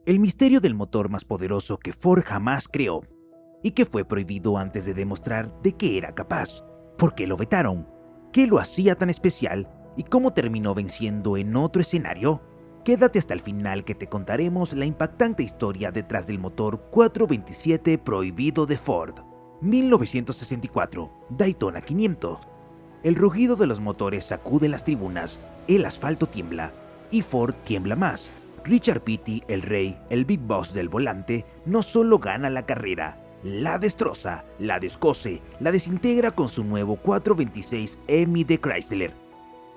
El misterio del motor más poderoso que Ford jamás creó y que fue prohibido antes de demostrar de qué era capaz. ¿Por qué lo vetaron? ¿Qué lo hacía tan especial? ¿Y cómo terminó venciendo en otro escenario? Quédate hasta el final que te contaremos la impactante historia detrás del motor 427 prohibido de Ford. 1964, Daytona 500. El rugido de los motores sacude las tribunas, el asfalto tiembla y Ford tiembla más. Richard Petty, el rey, el Big Boss del volante, no solo gana la carrera, la destroza, la descoce, la desintegra con su nuevo 426 Hemi de Chrysler.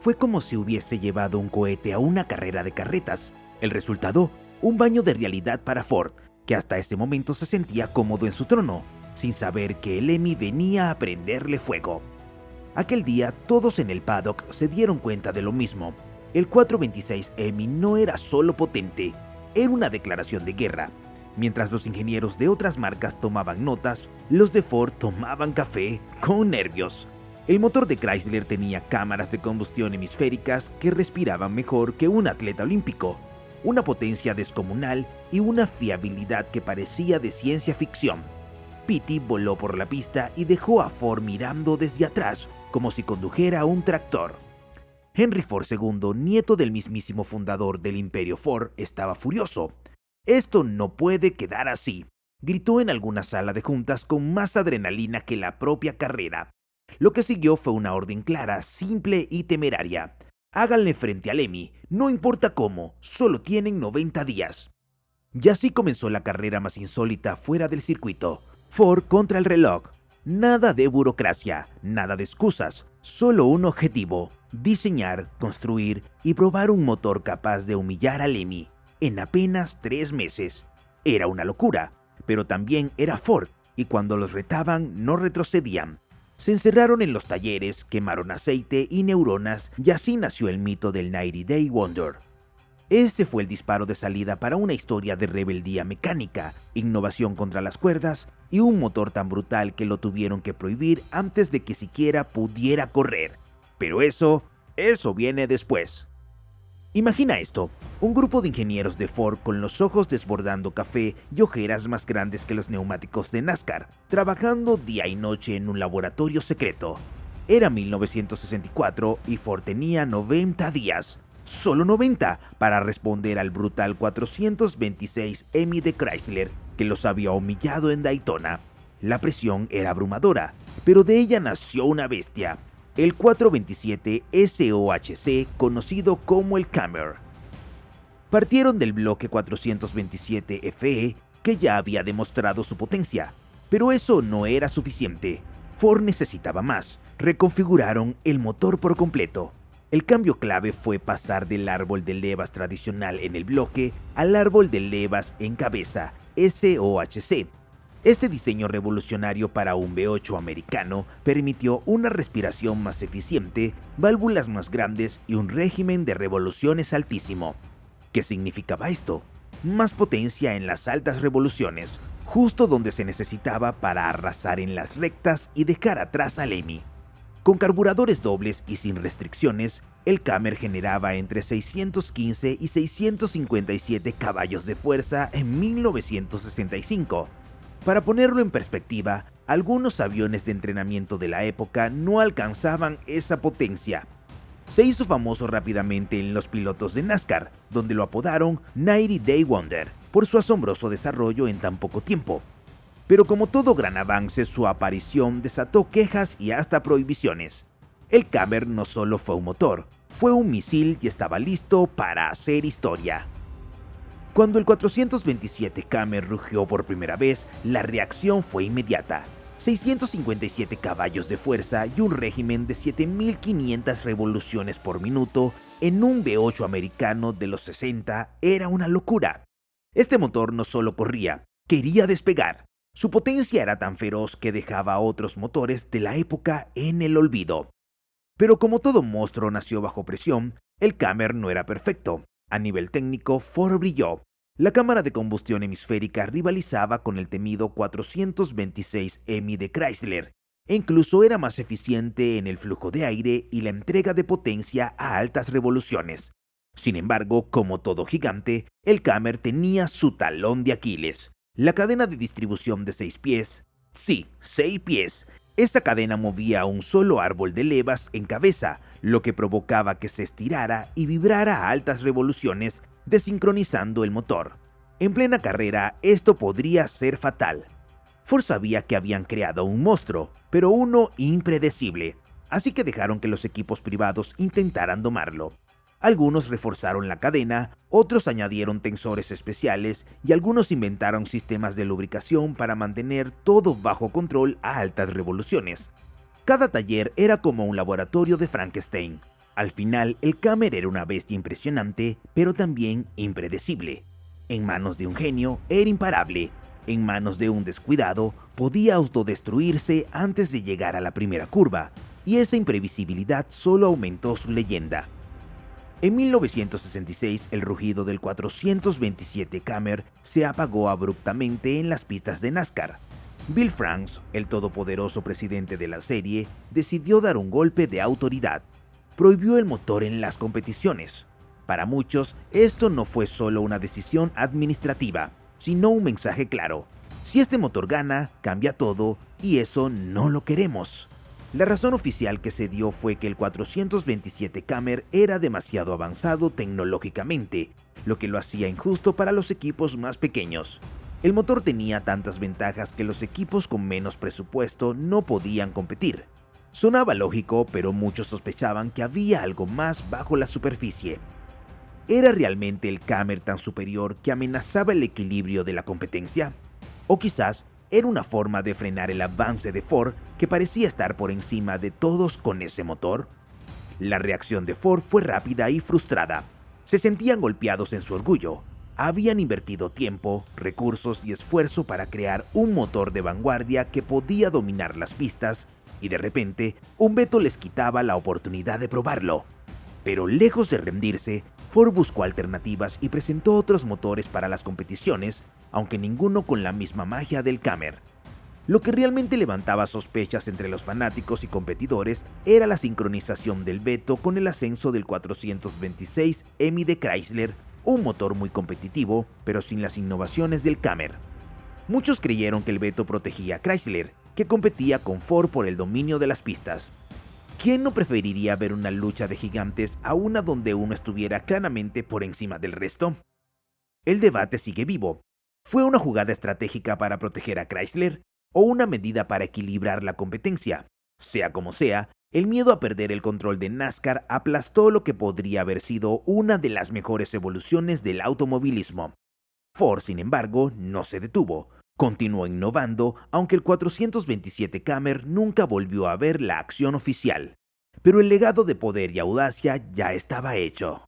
Fue como si hubiese llevado un cohete a una carrera de carretas. El resultado, un baño de realidad para Ford, que hasta ese momento se sentía cómodo en su trono, sin saber que el Hemi venía a prenderle fuego. Aquel día todos en el paddock se dieron cuenta de lo mismo. El 426 Hemi no era solo potente, era una declaración de guerra. Mientras los ingenieros de otras marcas tomaban notas, los de Ford tomaban café con nervios. El motor de Chrysler tenía cámaras de combustión hemisféricas que respiraban mejor que un atleta olímpico, una potencia descomunal y una fiabilidad que parecía de ciencia ficción. Petty voló por la pista y dejó a Ford mirando desde atrás, como si condujera un tractor. Henry Ford II, nieto del mismísimo fundador del Imperio Ford, estaba furioso. «Esto no puede quedar así», gritó en alguna sala de juntas con más adrenalina que la propia carrera. Lo que siguió fue una orden clara, simple y temeraria. Háganle frente al Hemi, no importa cómo, solo tienen 90 días. Y así comenzó la carrera más insólita fuera del circuito. Ford contra el reloj. Nada de burocracia, nada de excusas, solo un objetivo: diseñar, construir y probar un motor capaz de humillar al Hemi en apenas 3 meses. Era una locura, pero también era Ford, y cuando los retaban no retrocedían. Se encerraron en los talleres, quemaron aceite y neuronas y así nació el mito del 90 Day Wonder. Ese fue el disparo de salida para una historia de rebeldía mecánica, innovación contra las cuerdas y un motor tan brutal que lo tuvieron que prohibir antes de que siquiera pudiera correr. Pero eso viene después. Imagina esto, un grupo de ingenieros de Ford con los ojos desbordando café y ojeras más grandes que los neumáticos de NASCAR, trabajando día y noche en un laboratorio secreto. Era 1964 y Ford tenía 90 días. Solo 90 para responder al brutal 426 Hemi de Chrysler que los había humillado en Daytona. La presión era abrumadora, pero de ella nació una bestia, el 427 SOHC, conocido como el Camry. Partieron del bloque 427 FE, que ya había demostrado su potencia, pero eso no era suficiente. Ford necesitaba más. Reconfiguraron el motor por completo. El cambio clave fue pasar del árbol de levas tradicional en el bloque al árbol de levas en cabeza, SOHC. Este diseño revolucionario para un V8 americano permitió una respiración más eficiente, válvulas más grandes y un régimen de revoluciones altísimo. ¿Qué significaba esto? Más potencia en las altas revoluciones, justo donde se necesitaba para arrasar en las rectas y dejar atrás al Hemi. Con carburadores dobles y sin restricciones, el Camry generaba entre 615 y 657 caballos de fuerza en 1965. Para ponerlo en perspectiva, algunos aviones de entrenamiento de la época no alcanzaban esa potencia. Se hizo famoso rápidamente en los pilotos de NASCAR, donde lo apodaron 90 Day Wonder, por su asombroso desarrollo en tan poco tiempo. Pero como todo gran avance, su aparición desató quejas y hasta prohibiciones. El Camry no solo fue un motor, fue un misil y estaba listo para hacer historia. Cuando el 427 Camry rugió por primera vez, la reacción fue inmediata. 657 caballos de fuerza y un régimen de 7.500 revoluciones por minuto en un V8 americano de los 60 era una locura. Este motor no solo corría, quería despegar. Su potencia era tan feroz que dejaba a otros motores de la época en el olvido. Pero como todo monstruo nació bajo presión, el Camry no era perfecto. A nivel técnico, Ford brilló. La cámara de combustión hemisférica rivalizaba con el temido 426 Hemi de Chrysler, e incluso era más eficiente en el flujo de aire y la entrega de potencia a altas revoluciones. Sin embargo, como todo gigante, el Cammer tenía su talón de Aquiles, la cadena de distribución de 6 pies. Sí, 6 pies. Esa cadena movía un solo árbol de levas en cabeza, lo que provocaba que se estirara y vibrara a altas revoluciones, desincronizando el motor. En plena carrera, esto podría ser fatal. Ford sabía que habían creado un monstruo, pero uno impredecible, así que dejaron que los equipos privados intentaran domarlo. Algunos reforzaron la cadena, otros añadieron tensores especiales y algunos inventaron sistemas de lubricación para mantener todo bajo control a altas revoluciones. Cada taller era como un laboratorio de Frankenstein. Al final, el Cammer era una bestia impresionante, pero también impredecible. En manos de un genio, era imparable. En manos de un descuidado, podía autodestruirse antes de llegar a la primera curva, y esa imprevisibilidad solo aumentó su leyenda. En 1966, el rugido del 427 Cammer se apagó abruptamente en las pistas de NASCAR. Bill Franks, el todopoderoso presidente de la serie, decidió dar un golpe de autoridad. Prohibió el motor en las competiciones. Para muchos, esto no fue solo una decisión administrativa, sino un mensaje claro. Si este motor gana, cambia todo, y eso no lo queremos. La razón oficial que se dio fue que el 427 Cammer era demasiado avanzado tecnológicamente, lo que lo hacía injusto para los equipos más pequeños. El motor tenía tantas ventajas que los equipos con menos presupuesto no podían competir. Sonaba lógico, pero muchos sospechaban que había algo más bajo la superficie. ¿Era realmente el Cammer tan superior que amenazaba el equilibrio de la competencia? O quizás era una forma de frenar el avance de Ford, que parecía estar por encima de todos con ese motor. La reacción de Ford fue rápida y frustrada. Se sentían golpeados en su orgullo. Habían invertido tiempo, recursos y esfuerzo para crear un motor de vanguardia que podía dominar las pistas, y de repente, un veto les quitaba la oportunidad de probarlo. Pero lejos de rendirse, Ford buscó alternativas y presentó otros motores para las competiciones, aunque ninguno con la misma magia del Cammer. Lo que realmente levantaba sospechas entre los fanáticos y competidores era la sincronización del veto con el ascenso del 426 Hemi de Chrysler, un motor muy competitivo, pero sin las innovaciones del Cammer. Muchos creyeron que el veto protegía a Chrysler, que competía con Ford por el dominio de las pistas. ¿Quién no preferiría ver una lucha de gigantes a una donde uno estuviera claramente por encima del resto? El debate sigue vivo. ¿Fue una jugada estratégica para proteger a Chrysler o una medida para equilibrar la competencia? Sea como sea, el miedo a perder el control de NASCAR aplastó lo que podría haber sido una de las mejores evoluciones del automovilismo. Ford, sin embargo, no se detuvo. Continuó innovando, aunque el 427 Cammer nunca volvió a ver la acción oficial. Pero el legado de poder y audacia ya estaba hecho.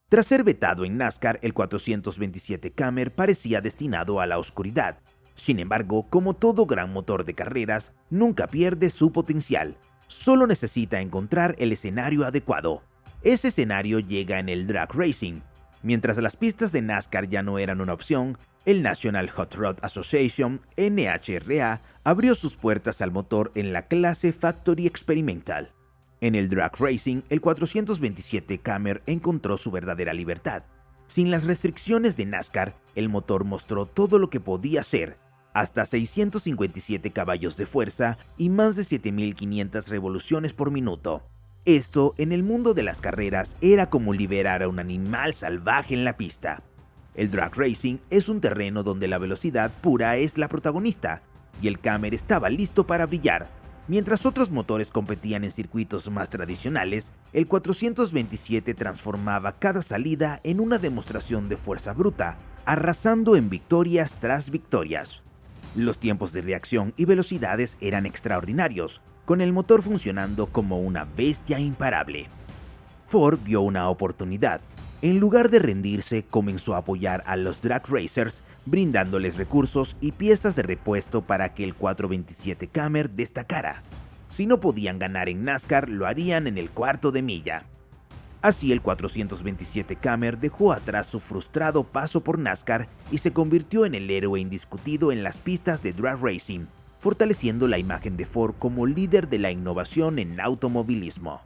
Tras ser vetado en NASCAR, el 427 Cammer parecía destinado a la oscuridad. Sin embargo, como todo gran motor de carreras, nunca pierde su potencial. Solo necesita encontrar el escenario adecuado. Ese escenario llega en el drag racing. Mientras las pistas de NASCAR ya no eran una opción, el National Hot Rod Association, NHRA, abrió sus puertas al motor en la clase Factory Experimental. En el drag racing, el 427 Cammer encontró su verdadera libertad. Sin las restricciones de NASCAR, el motor mostró todo lo que podía ser, hasta 657 caballos de fuerza y más de 7.500 revoluciones por minuto. Esto, en el mundo de las carreras, era como liberar a un animal salvaje en la pista. El drag racing es un terreno donde la velocidad pura es la protagonista, y el Cammer estaba listo para brillar. Mientras otros motores competían en circuitos más tradicionales, el 427 transformaba cada salida en una demostración de fuerza bruta, arrasando en victorias tras victorias. Los tiempos de reacción y velocidades eran extraordinarios, con el motor funcionando como una bestia imparable. Ford vio una oportunidad. En lugar de rendirse, comenzó a apoyar a los drag racers, brindándoles recursos y piezas de repuesto para que el 427 Cammer destacara. Si no podían ganar en NASCAR, lo harían en el cuarto de milla. Así, el 427 Cammer dejó atrás su frustrado paso por NASCAR y se convirtió en el héroe indiscutido en las pistas de drag racing, fortaleciendo la imagen de Ford como líder de la innovación en automovilismo.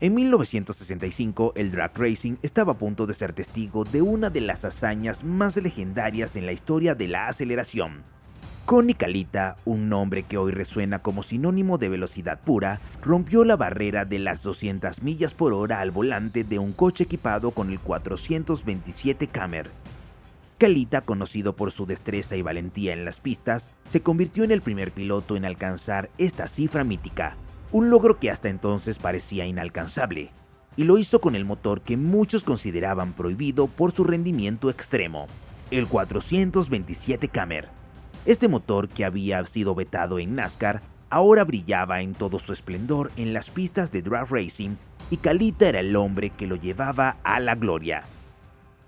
En 1965, el drag racing estaba a punto de ser testigo de una de las hazañas más legendarias en la historia de la aceleración. Connie Kalitta, un nombre que hoy resuena como sinónimo de velocidad pura, rompió la barrera de las 200 millas por hora al volante de un coche equipado con el 427 Cammer. Kalitta, conocido por su destreza y valentía en las pistas, se convirtió en el primer piloto en alcanzar esta cifra mítica, un logro que hasta entonces parecía inalcanzable, y lo hizo con el motor que muchos consideraban prohibido por su rendimiento extremo, el 427 Cammer. Este motor, que había sido vetado en NASCAR, ahora brillaba en todo su esplendor en las pistas de drag racing, y Kalitta era el hombre que lo llevaba a la gloria.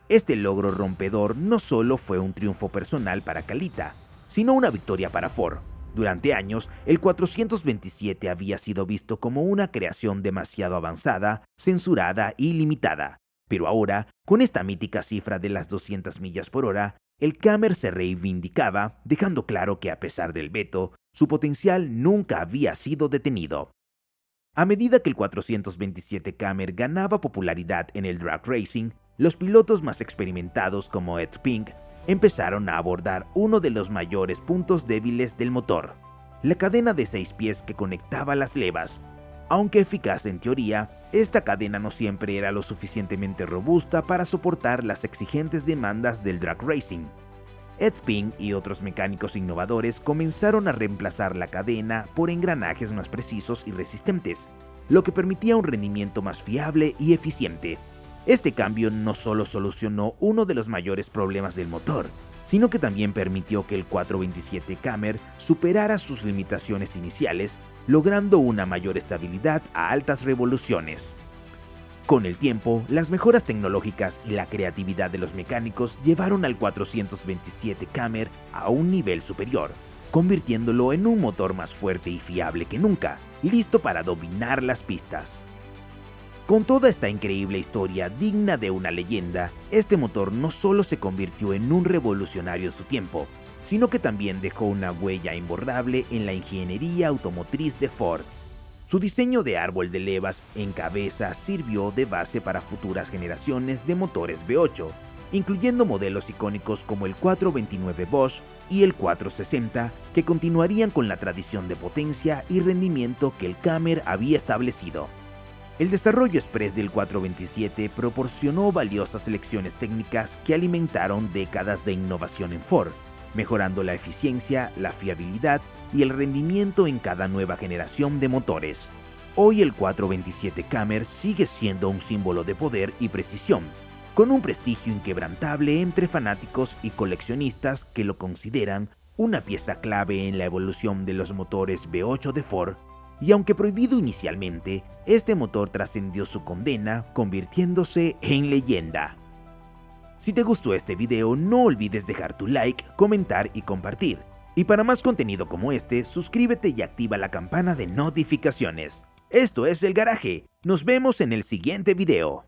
Este logro rompedor no solo fue un triunfo personal para Kalitta, sino una victoria para Ford. Durante años, el 427 había sido visto como una creación demasiado avanzada, censurada y limitada. Pero ahora, con esta mítica cifra de las 200 millas por hora, el Cammer se reivindicaba, dejando claro que a pesar del veto, su potencial nunca había sido detenido. A medida que el 427 Cammer ganaba popularidad en el drag racing, los pilotos más experimentados como Ed Pink empezaron a abordar uno de los mayores puntos débiles del motor, la cadena de 6 pies que conectaba las levas. Aunque eficaz en teoría, esta cadena no siempre era lo suficientemente robusta para soportar las exigentes demandas del drag racing. Ed Pink y otros mecánicos innovadores comenzaron a reemplazar la cadena por engranajes más precisos y resistentes, lo que permitía un rendimiento más fiable y eficiente. Este cambio no solo solucionó uno de los mayores problemas del motor, sino que también permitió que el 427 Cammer superara sus limitaciones iniciales, logrando una mayor estabilidad a altas revoluciones. Con el tiempo, las mejoras tecnológicas y la creatividad de los mecánicos llevaron al 427 Cammer a un nivel superior, convirtiéndolo en un motor más fuerte y fiable que nunca, listo para dominar las pistas. Con toda esta increíble historia digna de una leyenda, este motor no solo se convirtió en un revolucionario en su tiempo, sino que también dejó una huella imborrable en la ingeniería automotriz de Ford. Su diseño de árbol de levas en cabeza sirvió de base para futuras generaciones de motores V8, incluyendo modelos icónicos como el 429 Bosch y el 460, que continuarían con la tradición de potencia y rendimiento que el Cammer había establecido. El desarrollo express del 427 proporcionó valiosas lecciones técnicas que alimentaron décadas de innovación en Ford, mejorando la eficiencia, la fiabilidad y el rendimiento en cada nueva generación de motores. Hoy el 427 Cammer sigue siendo un símbolo de poder y precisión, con un prestigio inquebrantable entre fanáticos y coleccionistas que lo consideran una pieza clave en la evolución de los motores V8 de Ford. Y aunque prohibido inicialmente, este motor trascendió su condena, convirtiéndose en leyenda. Si te gustó este video, no olvides dejar tu like, comentar y compartir. Y para más contenido como este, suscríbete y activa la campana de notificaciones. Esto es El Garaje. Nos vemos en el siguiente video.